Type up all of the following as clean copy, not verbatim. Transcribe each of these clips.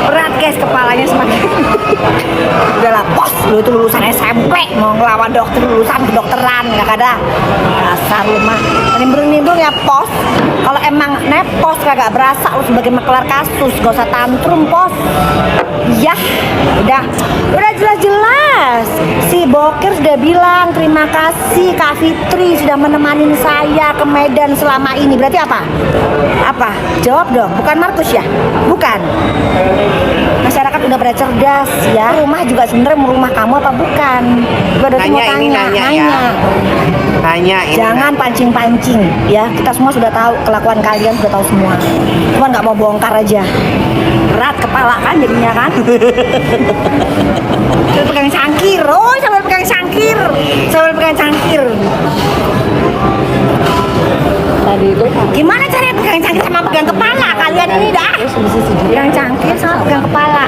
berat guys, kepalanya semakin. Udahlah pos, lu itu lulusan SMP mau ngelawan dokter, lulusan kedokteran nggak ada. Dasar lu mah nimbrung ya pos. Kalau emang nepos kagak berasa lu sebagai maklar kasus, gak usah tantrum pos. Ya udah jelas-jelas si Bokir sudah bilang terima kasih Kak Fitri sudah menemani saya ke Medan selama ini. Berarti apa? Jawab dong, bukan Markus ya? Bukan. Masyarakat udah pada cerdas ya. Rumah juga sebenarnya rumah kamu apa bukan? Nanya. Jangan pancing-pancing ya. Kita semua sudah tahu, kelakuan kalian sudah tahu semua. Cuma nggak mau bongkar aja. Berat kepala kan jadinya kan. Sambil pegang cangkir. Sambil pegang cangkir. Tadi itu Gimana caranya pegang cangkir sama pegang kepala? Kalian ini dah. Pegang cangkir sama pegang kepala.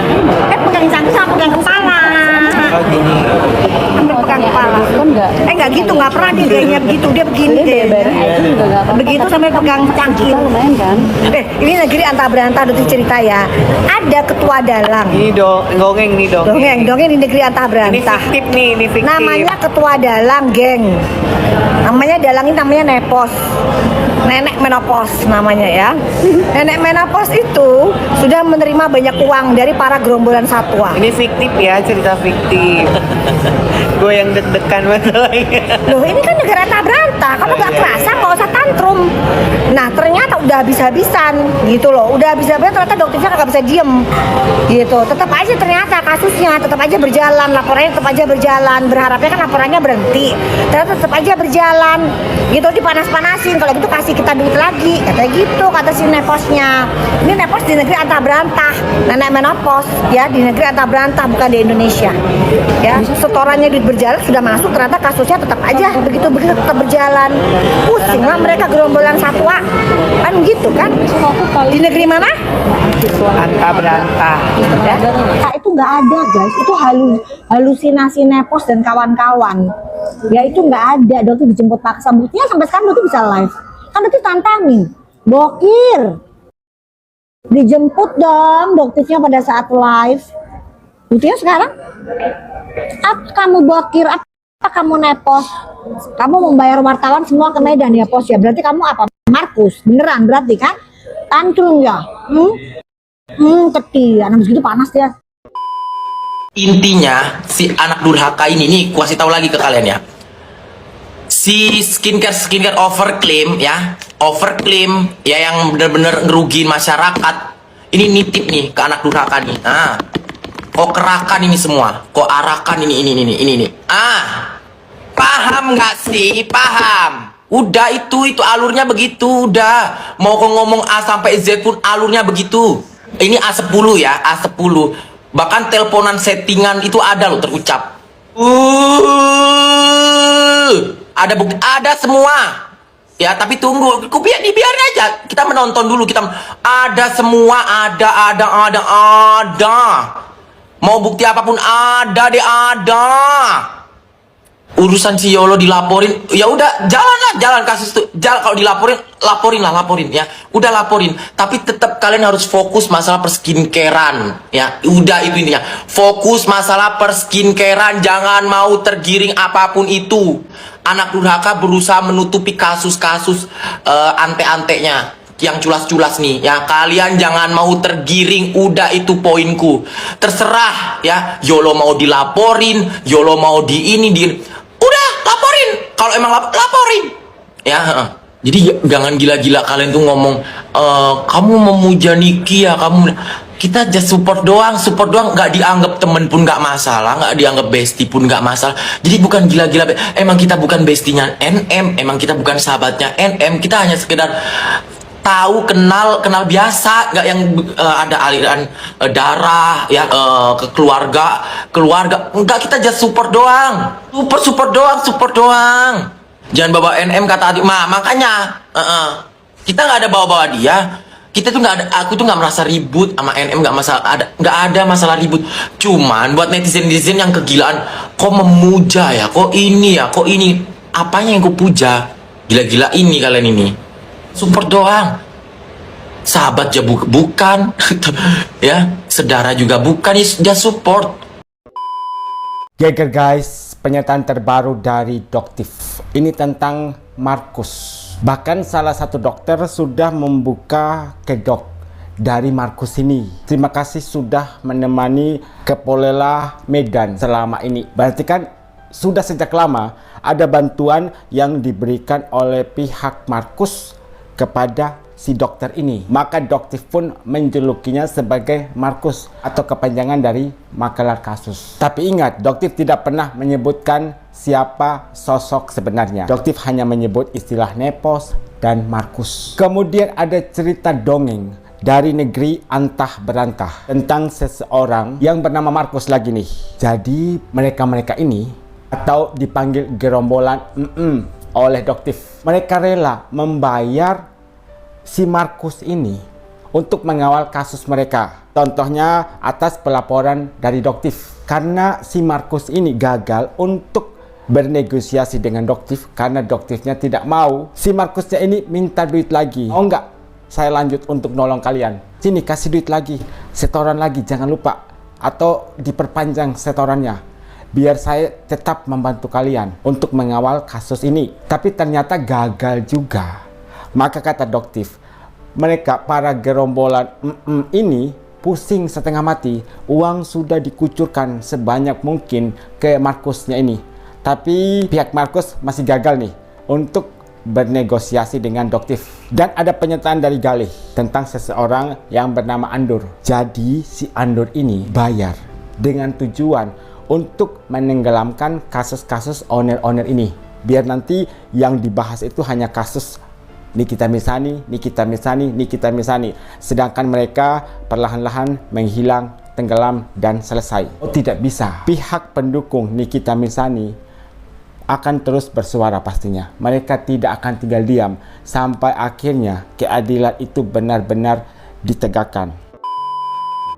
Pegang cangkir sama pegang kepala. Gini. Sambil pegang kepala. kan Enggak gitu, nggak pernah dia begitu, dia begini deh. Begitu sampai pegang cangkir. lumayan kan. Ini negeri antah berantah udah cerita ya. Ada ketua dalang. Ini dongeng nih dong. Dongeng di negeri antah Ini berantah. fiktif nih, ini fiktif. Namanya ketua dalang, geng. Namanya dalang ini namanya Nepos. Nenek menopos namanya ya. Nenek menopos itu sudah menerima banyak uang dari para gerombolan satwa. Ini fiktif ya, cerita fiktif. Gue yang deg-degan masalahnya. Loh ini kan negara tak berantah, kamu gak kerasa nggak usah tantrum. Nah ternyata udah habis-habisan gitu loh, udah habis-habisan ternyata dokternya kagak bisa diem gitu. Tetap aja ternyata kasusnya tetap aja berjalan, laporannya tetap aja berjalan. Berharapnya kan laporannya berhenti, ternyata tetap aja berjalan gitu, dipanas-panasin. Kalau gitu kasih kita duit lagi, katanya gitu kata si Neposnya. Ini Nepos di negeri antah berantah, nenek menopos ya, di negeri antah berantah bukan di Indonesia ya. Setorannya duit berjalan sudah masuk, ternyata kasusnya tetap aja begitu tetap berjalan. Pusing lah mereka gerombolan satwa kan gitu kan. Di negeri mana? Antah berantah. Ya. Nah, itu nggak ada guys, itu halusinasi Nepos dan kawan-kawan ya, itu nggak ada. Dokter dijemput paksa, buktinya sampai sekarang dokter bisa live kan. Dokter tantangin Bokir, dijemput dong dokternya pada saat live. Buktinya sekarang apa kamu Bokir, apa kamu Nepos, kamu membayar wartawan semua ke Medan ya pos ya. Berarti kamu apa Markus beneran berarti kan tantrum ya. Keti anak segitu panas dia. Intinya si anak durhaka ini nih, kasih tahu lagi ke kalian ya. Si skincare overclaim ya yang bener-bener ngerugiin masyarakat. Ini nitip nih ke anak durhaka nih. Kok kerakan ini semua, kok arakan ini. Paham nggak sih? Paham. Udah itu alurnya begitu, udah. Mau kok ngomong A sampai Z pun alurnya begitu. Ini A10 ya, A10. Bahkan teleponan settingan itu ada loh terucap. Ada bukti, ada semua. Ya, tapi tunggu, dibiarin aja. Kita menonton dulu, ada semua, ada. Mau bukti apapun ada deh, ada. Urusan si Yolo dilaporin, ya udah jalan kasus itu. Kalau laporin ya. Udah laporin, tapi tetap kalian harus fokus masalah perskincarean ya. Udah itu intinya. Fokus masalah perskincarean, jangan mau tergiring apapun itu. Anak durhaka berusaha menutupi kasus-kasus ante-antenya yang culas-culas nih ya. Kalian jangan mau tergiring, udah itu poinku. Terserah ya, Yolo mau dilaporin, Yolo mau udah laporin. Kalau emang laporin ya. Jadi jangan gila-gila kalian tuh ngomong kamu memuja Niki ya, kita just support doang, nggak dianggap temen pun nggak masalah, nggak dianggap bestie pun nggak masalah. Jadi bukan gila-gila, emang kita bukan bestinya NM, emang kita bukan sahabatnya NM, kita hanya sekedar tahu, kenal biasa, nggak yang ada aliran darah ya, ke keluarga, enggak, kita just support doang, support doang. Jangan bawa NM kata adik, makanya kita nggak ada bawa dia. Kita tuh nggak ada, aku tuh nggak merasa ribut sama NM, nggak ada masalah ribut. Cuman buat netizen yang kegilaan, kok memuja ya, kok ini, apanya yang kau puja? Gila-gila ini kalian ini. Support doang. sahabat aja bukan, ya, saudara juga bukan, ya support. Geger guys, pernyataan terbaru dari Doktif. Ini tentang Markus. Bahkan salah satu dokter sudah membuka kedok dari Markus ini. Terima kasih sudah menemani ke Polela Medan selama ini. Berarti kan sudah sejak lama ada bantuan yang diberikan oleh pihak Markus kepada si dokter ini. Maka Doktif pun menjulukinya sebagai Markus atau kepanjangan dari Makelar Kasus. Tapi ingat, Doktif tidak pernah menyebutkan siapa sosok sebenarnya. Doktif hanya menyebut istilah Nepos dan Markus. Kemudian ada cerita dongeng dari negeri antah berantah tentang seseorang yang bernama Markus lagi nih. Jadi mereka-mereka ini atau dipanggil gerombolan oleh Doktif. Mereka rela membayar si Markus ini untuk mengawal kasus mereka. Contohnya atas pelaporan dari Doktif. Karena si Markus ini gagal untuk bernegosiasi dengan Doktif karena Doktifnya tidak mau. Si Markusnya ini minta duit lagi. Oh enggak, saya lanjut untuk nolong kalian. Sini kasih duit lagi, setoran lagi, jangan lupa. Atau diperpanjang setorannya, biar saya tetap membantu kalian untuk mengawal kasus ini. Tapi ternyata gagal juga. Maka kata Doktif, mereka para gerombolan ini pusing setengah mati. Uang sudah dikucurkan sebanyak mungkin ke Markusnya ini. Tapi pihak Markus masih gagal nih untuk bernegosiasi dengan Doktif. Dan ada pernyataan dari Galih tentang seseorang yang bernama Andur. Jadi si Andur ini bayar dengan tujuan untuk menenggelamkan kasus-kasus owner-owner ini. Biar nanti yang dibahas itu hanya kasus Nikita Mirzani, Nikita Mirzani, Nikita Mirzani. Sedangkan mereka perlahan-lahan menghilang, tenggelam, dan selesai. Oh, tidak bisa. Pihak pendukung Nikita Mirzani akan terus bersuara pastinya. Mereka tidak akan tinggal diam sampai akhirnya keadilan itu benar-benar ditegakkan.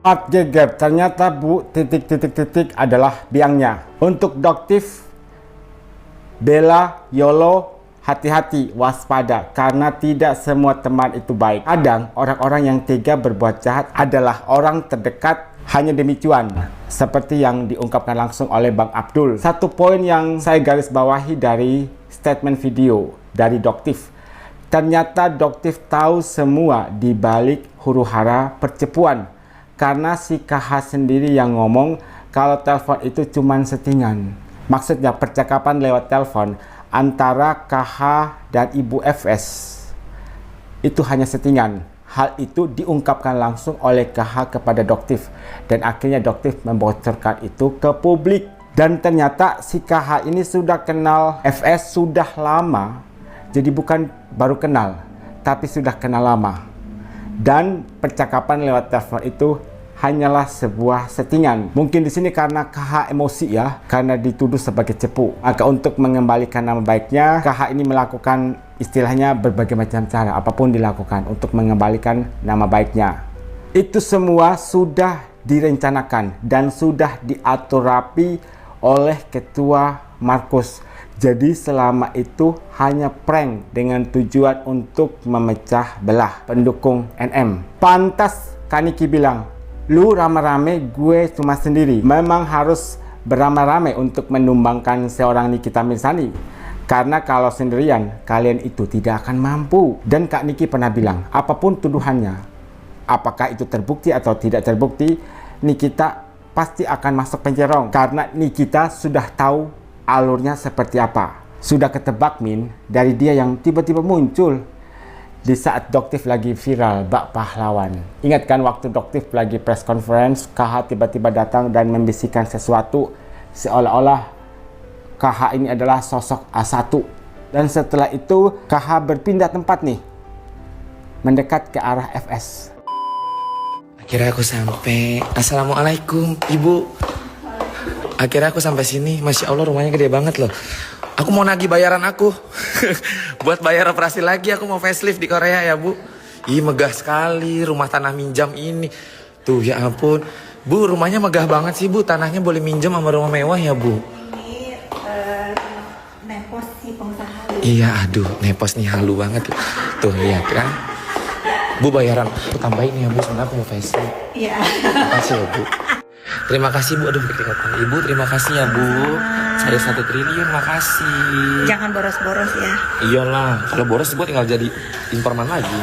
Smart Geger, ternyata Bu titik adalah biangnya. Untuk Doktif, Bella, Yolo, hati-hati, waspada, karena tidak semua teman itu baik. Kadang orang-orang yang tega berbuat jahat adalah orang terdekat hanya demi cuan, seperti yang diungkapkan langsung oleh Bang Abdul. Satu poin yang saya garis bawahi dari statement video dari Doktif, ternyata Doktif tahu semua di balik huru-hara percepuan, karena si KH sendiri yang ngomong kalau telepon itu cuman settingan. Maksudnya percakapan lewat telepon antara KH dan Ibu FS itu hanya settingan. Hal itu diungkapkan langsung oleh KH kepada Doktif, dan akhirnya Doktif membocorkan itu ke publik. Dan ternyata si KH ini sudah kenal FS sudah lama, jadi bukan baru kenal, tapi sudah kenal lama. Dan percakapan lewat telepon itu hanyalah sebuah settingan. Mungkin di sini karena KH emosi ya, karena dituduh sebagai cepu. Maka untuk mengembalikan nama baiknya, KH ini melakukan istilahnya berbagai macam cara, apapun dilakukan untuk mengembalikan nama baiknya. Itu semua sudah direncanakan dan sudah diatur rapi oleh Ketua Markus. Jadi selama itu hanya prank dengan tujuan untuk memecah belah pendukung NM. Pantas Kaniki bilang, lu rame-rame, gue cuma sendiri. Memang harus beramai-ramai untuk menumbangkan seorang Nikita Mirzani. Karena kalau sendirian, kalian itu tidak akan mampu. Dan Kak Niki pernah bilang, apapun tuduhannya, apakah itu terbukti atau tidak terbukti, Nikita pasti akan masuk penjara. Karena Nikita sudah tahu alurnya seperti apa. Sudah ketebak Min dari dia yang tiba-tiba muncul di saat Doktif lagi viral bak pahlawan. Ingat kan waktu Doktif lagi press conference, KH tiba-tiba datang dan membisikkan sesuatu seolah-olah KH ini adalah sosok A1. Dan setelah itu KH berpindah tempat nih, mendekat ke arah FS. Akhirnya aku sampai. Assalamualaikum Ibu. Akhirnya aku sampai sini. Masya Allah, rumahnya gede banget loh. Aku mau nagih bayaran aku. Buat bayar operasi lagi aku mau facelift di Korea ya Bu. Ih megah sekali rumah tanah minjam ini. Tuh ya ampun. Bu rumahnya megah banget sih Bu. Tanahnya boleh minjam sama rumah mewah ya Bu. Ini nepos si pengusaha. Iya aduh nepos nih halu banget. Tuh lihat kan. Bu, bayaran aku tambahin ya Bu, soalnya aku mau facelift. Iya. Makasih ya Bu. Terima kasih Bu, aduh keringetan. Ibu terima kasih ya Bu. Saya 1 triliun, makasih. Jangan boros-boros ya. Iyalah, kalau boros gue tinggal jadi informan lagi,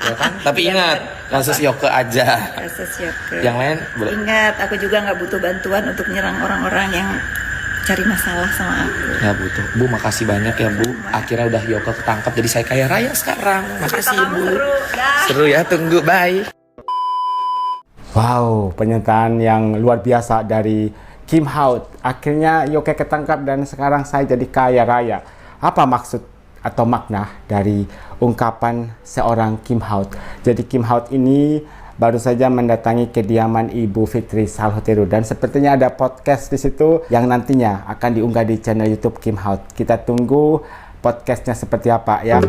ya kan? Tapi ingat, kasus Yoke aja. Kasus Yoke. Yang lain boleh. Ingat, aku juga nggak butuh bantuan untuk nyerang orang-orang yang cari masalah sama aku. Ya butuh. Bu, makasih banyak ya Bu. Akhirnya udah Yoke ketangkap, jadi saya kaya raya sekarang. Makasih Kamu Bu. seru, dah. Seru ya, tunggu, bye. Wow, pernyataan yang luar biasa dari Kim Haut. Akhirnya Yoke ketangkap dan sekarang saya jadi kaya raya. Apa maksud atau makna dari ungkapan seorang Kim Haut? Jadi Kim Haut ini baru saja mendatangi kediaman Ibu Fitri Salhuteru dan sepertinya ada podcast di situ yang nantinya akan diunggah di channel YouTube Kim Haut. Kita tunggu podcastnya seperti apa ya.